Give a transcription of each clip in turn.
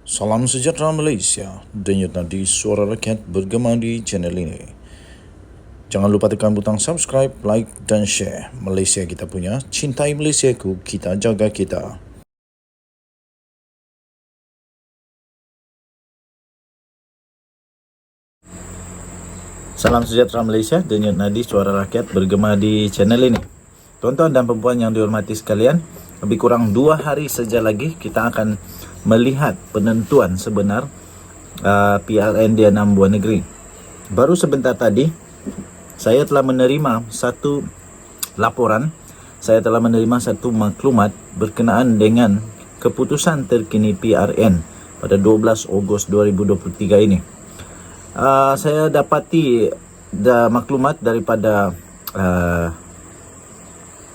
Salam sejahtera Malaysia, denyut nadi suara rakyat bergema di channel ini. Jangan lupa tekan butang subscribe, like dan share. Malaysia kita punya, cintai Malaysiaku, kita jaga kita. Salam sejahtera Malaysia, denyut nadi suara rakyat bergema di channel ini. Tuan-tuan dan perempuan yang dihormati sekalian, lebih kurang 2 hari saja lagi kita akan melihat penentuan sebenar PRN di 6 buah negeri. Baru sebentar tadi saya telah menerima satu laporan, saya telah menerima satu maklumat berkenaan dengan keputusan terkini PRN pada 12 Ogos 2023 ini. Saya dapati maklumat daripada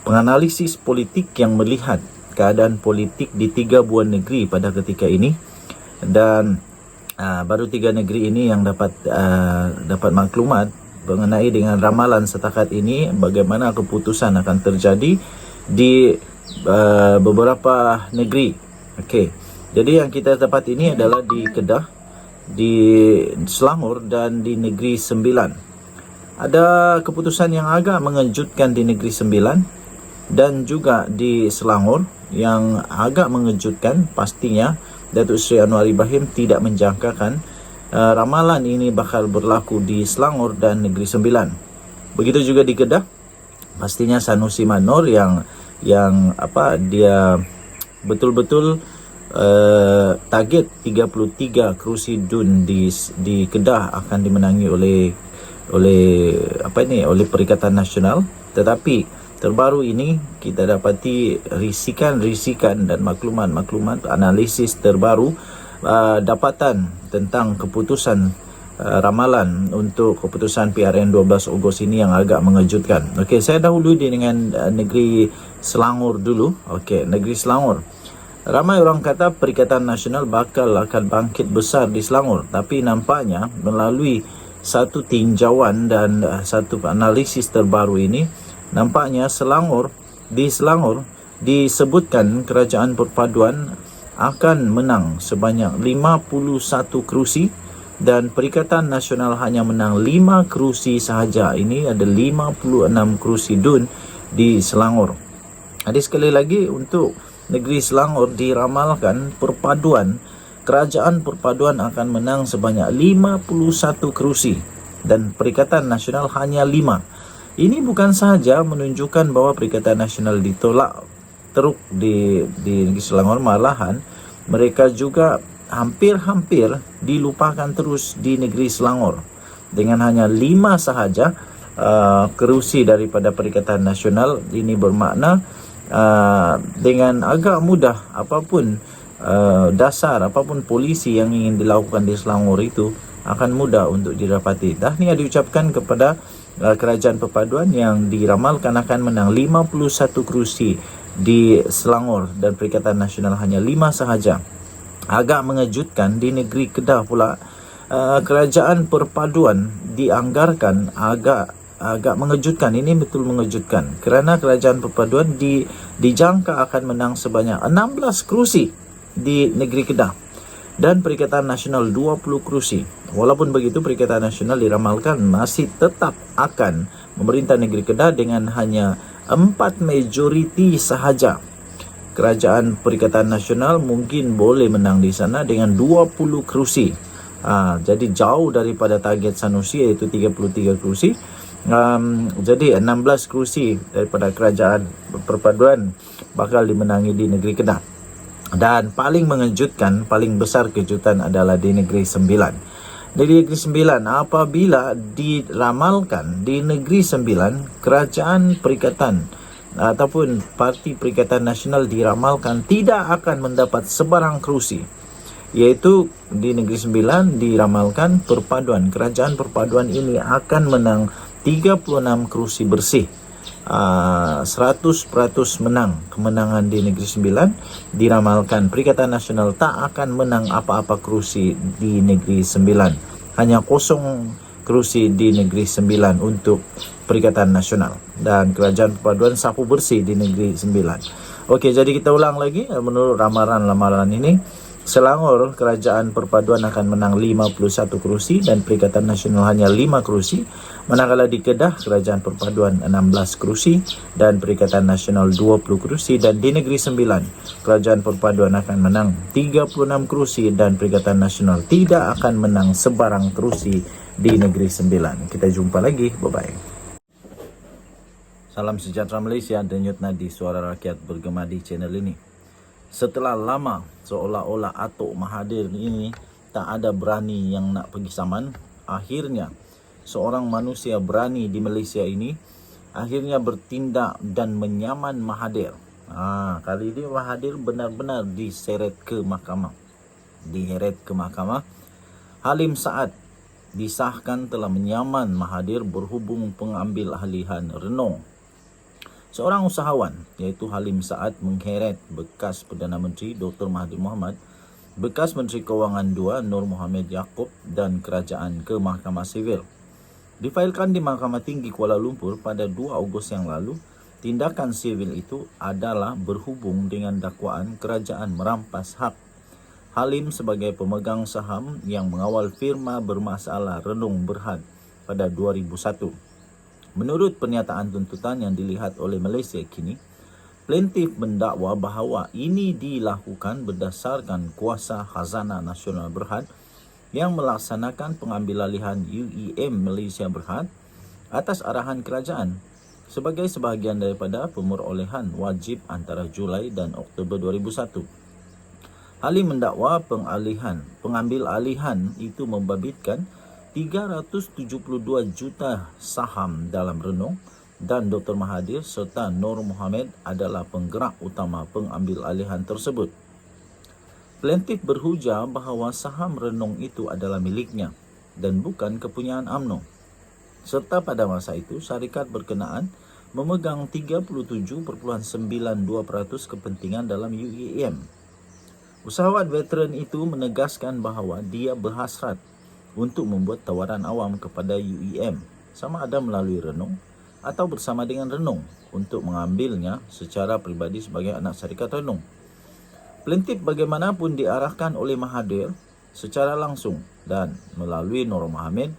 penganalisis politik yang melihat keadaan politik di 3 buah negeri pada ketika ini, dan baru 3 negeri ini yang dapat maklumat mengenai dengan ramalan setakat ini bagaimana keputusan akan terjadi di beberapa negeri. Okey. Jadi yang kita dapat ini adalah di Kedah, di Selangor dan di Negeri Sembilan. Ada keputusan yang agak mengejutkan di Negeri Sembilan dan juga di Selangor yang agak mengejutkan. Pastinya Datuk Seri Anwar Ibrahim tidak menjangkakan ramalan ini bakal berlaku di Selangor dan Negeri Sembilan. Begitu juga di Kedah, pastinya Sanusi Manor yang dia betul-betul target 33 kerusi DUN di Kedah akan dimenangi oleh Perikatan Nasional. Tetapi terbaru ini kita dapati risikan dan maklumat analisis terbaru dapatan tentang keputusan ramalan untuk keputusan PRN 12 Ogos ini yang agak mengejutkan. Okey, saya dahulu dengan negeri Selangor dulu. Okey, negeri Selangor. Ramai orang kata Perikatan Nasional akan bangkit besar di Selangor, tapi nampaknya melalui satu tinjauan dan satu analisis terbaru ini, nampaknya Selangor disebutkan Kerajaan Perpaduan akan menang sebanyak 51 kerusi dan Perikatan Nasional hanya menang 5 kerusi sahaja. Ini ada 56 kerusi DUN di Selangor. Jadi sekali lagi untuk negeri Selangor diramalkan Kerajaan Perpaduan akan menang sebanyak 51 kerusi dan Perikatan Nasional hanya 5. Ini bukan sahaja menunjukkan bahawa Perikatan Nasional ditolak teruk di Negeri Selangor, malahan mereka juga hampir dilupakan terus di Negeri Selangor. Dengan hanya 5 sahaja kerusi daripada Perikatan Nasional, ini bermakna dengan agak mudah apapun apapun polisi yang ingin dilakukan di Selangor itu akan mudah untuk didapati. Tahniah diucapkan kepada Kerajaan Perpaduan yang diramalkan akan menang 51 kerusi di Selangor dan Perikatan Nasional hanya 5 sahaja. Agak mengejutkan di negeri Kedah pula, Kerajaan Perpaduan dianggarkan agak mengejutkan. Ini betul mengejutkan kerana Kerajaan Perpaduan dijangka akan menang sebanyak 16 kerusi di negeri Kedah dan Perikatan Nasional 20 kerusi. Walaupun begitu, Perikatan Nasional diramalkan masih tetap akan memerintah negeri Kedah dengan hanya 4 majoriti sahaja. Kerajaan Perikatan Nasional mungkin boleh menang di sana dengan 20 kerusi. Jadi jauh daripada target Sanusi iaitu 33 kerusi. Jadi 16 kerusi daripada Kerajaan Perpaduan bakal dimenangi di negeri Kedah. Dan paling mengejutkan, paling besar kejutan adalah di Negeri Sembilan. Di Negeri Sembilan, apabila diramalkan di Negeri Sembilan, Kerajaan Perikatan ataupun Parti Perikatan Nasional diramalkan tidak akan mendapat sebarang kerusi. Iaitu di Negeri Sembilan diramalkan Kerajaan Perpaduan ini akan menang 36 kerusi bersih. 100% menang kemenangan di Negeri Sembilan. Diramalkan Perikatan Nasional tak akan menang apa-apa kerusi di Negeri Sembilan. Hanya 0 kerusi di Negeri Sembilan untuk Perikatan Nasional. Dan Kerajaan Perpaduan sapu bersih di Negeri Sembilan. Okey, jadi kita ulang lagi. Menurut ramalan ini, Selangor, Kerajaan Perpaduan akan menang 51 kerusi dan Perikatan Nasional hanya 5 kerusi. Manakala di Kedah, Kerajaan Perpaduan 16 kerusi dan Perikatan Nasional 20 kerusi. Dan di Negeri Sembilan, Kerajaan Perpaduan akan menang 36 kerusi dan Perikatan Nasional tidak akan menang sebarang kerusi di Negeri Sembilan. Kita jumpa lagi. Bye-bye. Salam sejahtera Malaysia, denyut nadi suara rakyat bergema di channel ini. Setelah lama seolah-olah Atok Mahathir ini tak ada berani yang nak pergi saman, akhirnya seorang manusia berani di Malaysia ini akhirnya bertindak dan menyaman Mahathir. Kali ini Mahathir benar-benar diseret ke mahkamah. Diheret ke mahkamah. Halim Saad disahkan telah menyaman Mahathir berhubung pengambil alihan Renong. Seorang usahawan iaitu Halim Saad mengheret bekas Perdana Menteri Dr. Mahathir Mohamad, bekas Menteri Kewangan II Nur Mohamed Yaakob dan kerajaan ke Mahkamah Sivil. Difailkan di Mahkamah Tinggi Kuala Lumpur pada 2 Ogos yang lalu, tindakan sivil itu adalah berhubung dengan dakwaan kerajaan merampas hak Halim sebagai pemegang saham yang mengawal firma bermasalah Renung Berhad pada 2001. Menurut pernyataan tuntutan yang dilihat oleh Malaysia kini, plaintiff mendakwa bahawa ini dilakukan berdasarkan kuasa Khazanah Nasional Berhad yang melaksanakan pengambilalihan UEM Malaysia Berhad atas arahan kerajaan sebagai sebahagian daripada pemerolehan wajib antara Julai dan Oktober 2001. Halim mendakwa pengambil alihan itu membabitkan 372 juta saham dalam Renung dan Dr. Mahathir serta Nur Mohamed adalah penggerak utama pengambil alihan tersebut. Plaintiff berhujah bahawa saham Renung itu adalah miliknya dan bukan kepunyaan UMNO. Serta pada masa itu syarikat berkenaan memegang 37.92% kepentingan dalam UEM. Usahawan veteran itu menegaskan bahawa dia berhasrat untuk membuat tawaran awam kepada UEM sama ada melalui Renung atau bersama dengan Renung untuk mengambilnya secara pribadi sebagai anak syarikat Renung. Plaintiff bagaimanapun diarahkan oleh Mahathir secara langsung dan melalui Nur Mohamed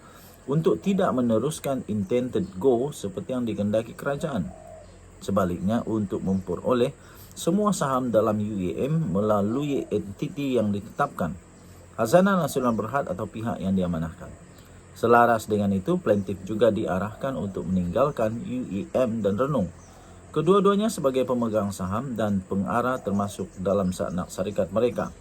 untuk tidak meneruskan intended go seperti yang dikehendaki kerajaan. Sebaliknya untuk memperoleh semua saham dalam UEM melalui entiti yang ditetapkan, Khazanah Nasional Berhad atau pihak yang diamanahkan. Selaras dengan itu, plaintiff juga diarahkan untuk meninggalkan UEM dan Renung. Kedua-duanya sebagai pemegang saham dan pengarah termasuk dalam sanak syarikat mereka.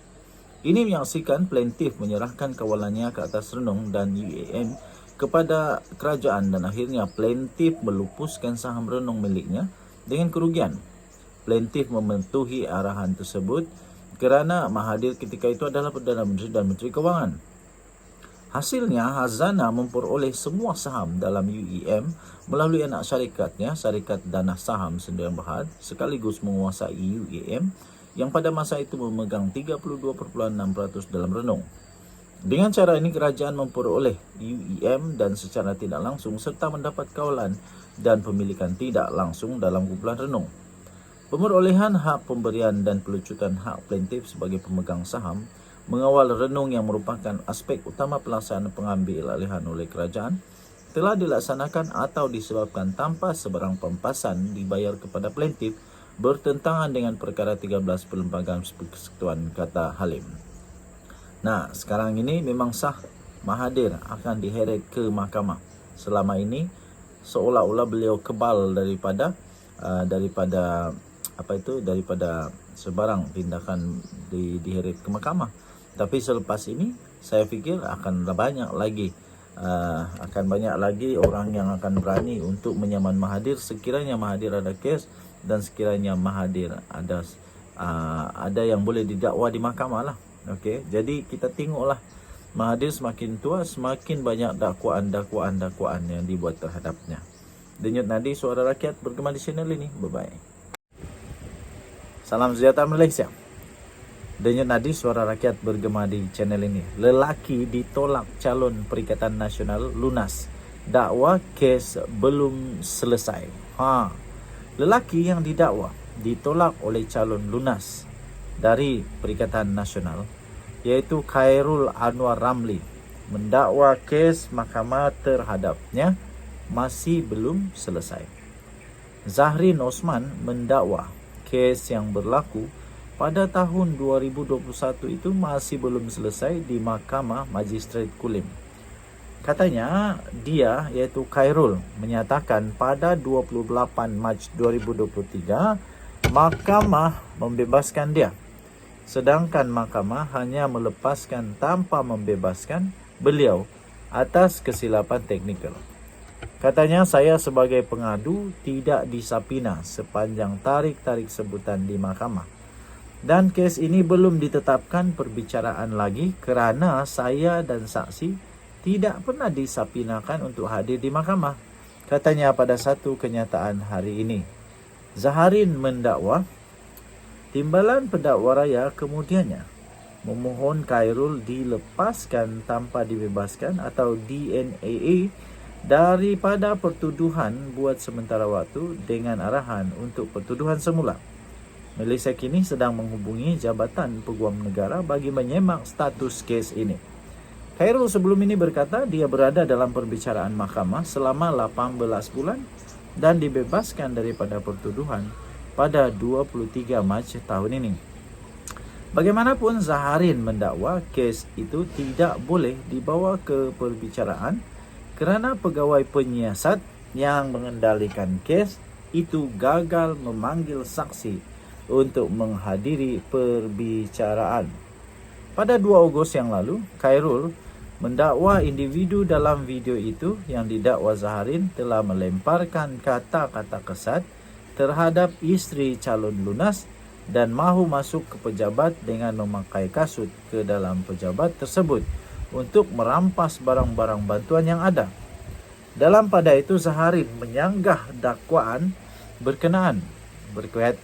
Ini menyaksikan plaintiff menyerahkan kawalannya ke atas Renung dan UEM kepada kerajaan dan akhirnya plaintiff melupuskan saham Renung miliknya dengan kerugian. Plaintiff mematuhi arahan tersebut kerana Mahathir ketika itu adalah Perdana Menteri dan Menteri Kewangan. Hasilnya, Khazanah memperoleh semua saham dalam UEM melalui anak syarikatnya, Syarikat Dana Saham Sdn Bhd, sekaligus menguasai UEM yang pada masa itu memegang 32.6% dalam Renung. Dengan cara ini, kerajaan memperoleh UEM dan secara tidak langsung serta mendapat kawalan dan pemilikan tidak langsung dalam kumpulan Renung. Pemerolehan hak pemberian dan pelucutan hak plaintiff sebagai pemegang saham mengawal Renung yang merupakan aspek utama pelaksanaan pengambil alihan oleh kerajaan telah dilaksanakan atau disebabkan tanpa sebarang pempasan dibayar kepada plaintiff bertentangan dengan perkara 13 Perlembagaan Persekutuan, kata Halim. Nah, sekarang ini memang sah Mahathir akan diheret ke mahkamah. Selama ini seolah-olah beliau kebal daripada sebarang tindakan diheret ke mahkamah. Tapi selepas ini saya fikir akan banyak lagi orang yang akan berani untuk menyaman Mahathir sekiranya Mahathir ada kes dan sekiranya Mahathir ada yang boleh didakwa di mahkamah lah. Okey, jadi kita tengoklah Mahathir semakin tua semakin banyak dakwaan yang dibuat terhadapnya. Denyut nadi suara rakyat bergema di channel ini. Bye bye. Salam sejahtera Malaysia. Denyut nadi suara rakyat bergema di channel ini. Lelaki ditolak calon Perikatan Nasional lunas. Dakwa kes belum selesai. Lelaki yang didakwa ditolak oleh calon lunas dari Perikatan Nasional iaitu Khairul Anwar Ramli mendakwa kes mahkamah terhadapnya masih belum selesai. Zahrin Osman mendakwa kes yang berlaku pada tahun 2021 itu masih belum selesai di Mahkamah Magistrate Kulim. Katanya dia, iaitu Khairul, menyatakan pada 28 Mac 2023 mahkamah membebaskan dia, sedangkan mahkamah hanya melepaskan tanpa membebaskan beliau atas kesilapan teknikal. Katanya, saya sebagai pengadu tidak disapina sepanjang tarik-tarik sebutan di mahkamah. Dan kes ini belum ditetapkan perbicaraan lagi kerana saya dan saksi tidak pernah disapinakan untuk hadir di mahkamah. Katanya pada satu kenyataan hari ini. Zaharin mendakwa, timbalan pendakwa raya kemudiannya memohon Khairul dilepaskan tanpa dibebaskan atau DNAA daripada pertuduhan buat sementara waktu dengan arahan untuk pertuduhan semula. Malaysia kini sedang menghubungi Jabatan Peguam Negara bagi menyemak status kes ini. Khairul sebelum ini berkata dia berada dalam perbicaraan mahkamah selama 18 bulan dan dibebaskan daripada pertuduhan pada 23 Mac tahun ini. Bagaimanapun, Zaharin mendakwa kes itu tidak boleh dibawa ke perbicaraan kerana pegawai penyiasat yang mengendalikan kes itu gagal memanggil saksi untuk menghadiri perbicaraan. Pada 2 Ogos yang lalu, Khairul mendakwa individu dalam video itu yang didakwa Zaharin telah melemparkan kata-kata kesat terhadap isteri calon lunas dan mahu masuk ke pejabat dengan memakai kasut ke dalam pejabat tersebut untuk merampas barang-barang bantuan yang ada. Dalam pada itu, Zaharin menyanggah dakwaan berkenaan.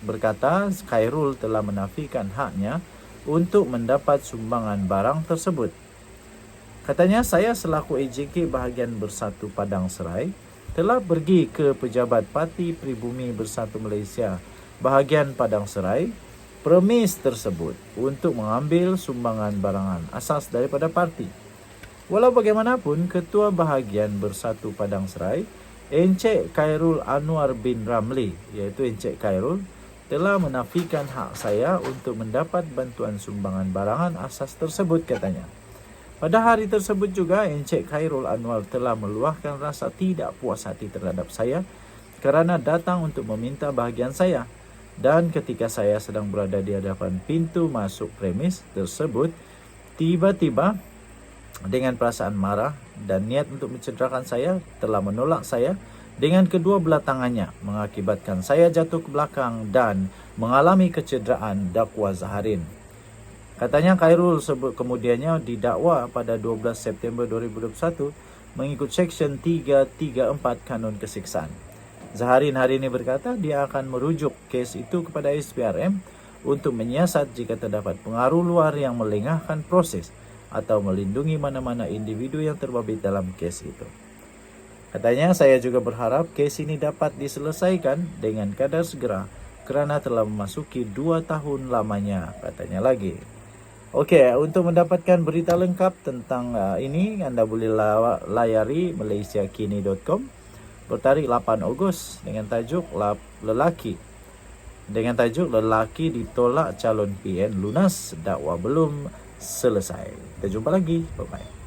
Berkata Khairul telah menafikan haknya untuk mendapat sumbangan barang tersebut. Katanya, saya selaku AJK bahagian Bersatu Padang Serai telah pergi ke pejabat Parti Pribumi Bersatu Malaysia bahagian Padang Serai premis tersebut untuk mengambil sumbangan barangan asas daripada parti. Walau bagaimanapun, Ketua Bahagian Bersatu Padang Serai Encik Khairul Anwar bin Ramli, iaitu Encik Khairul, telah menafikan hak saya untuk mendapat bantuan sumbangan barangan asas tersebut, katanya. Pada hari tersebut juga, Encik Khairul Anwar telah meluahkan rasa tidak puas hati terhadap saya kerana datang untuk meminta bahagian saya. Dan ketika saya sedang berada di hadapan pintu masuk premis tersebut, tiba-tiba dengan perasaan marah dan niat untuk mencederakan saya, telah menolak saya dengan kedua belah tangannya, mengakibatkan saya jatuh ke belakang dan mengalami kecederaan, dakwa Zaharin. Katanya Khairul kemudiannya didakwa pada 12 September 2021 mengikut Seksyen 334 Kanun Kesiksaan. Zaharin hari ini berkata dia akan merujuk kes itu kepada SPRM untuk menyiasat jika terdapat pengaruh luar yang melengahkan proses atau melindungi mana-mana individu yang terbabit dalam kes itu. Katanya, saya juga berharap kes ini dapat diselesaikan dengan kadar segera kerana telah memasuki 2 tahun lamanya, katanya lagi. Okey, untuk mendapatkan berita lengkap tentang ini, anda boleh layari malaysiakini.com bertarikh 8 Ogos dengan tajuk lelaki ditolak calon PN lunas, dakwa belum selesai. Kita jumpa lagi. Bye-bye.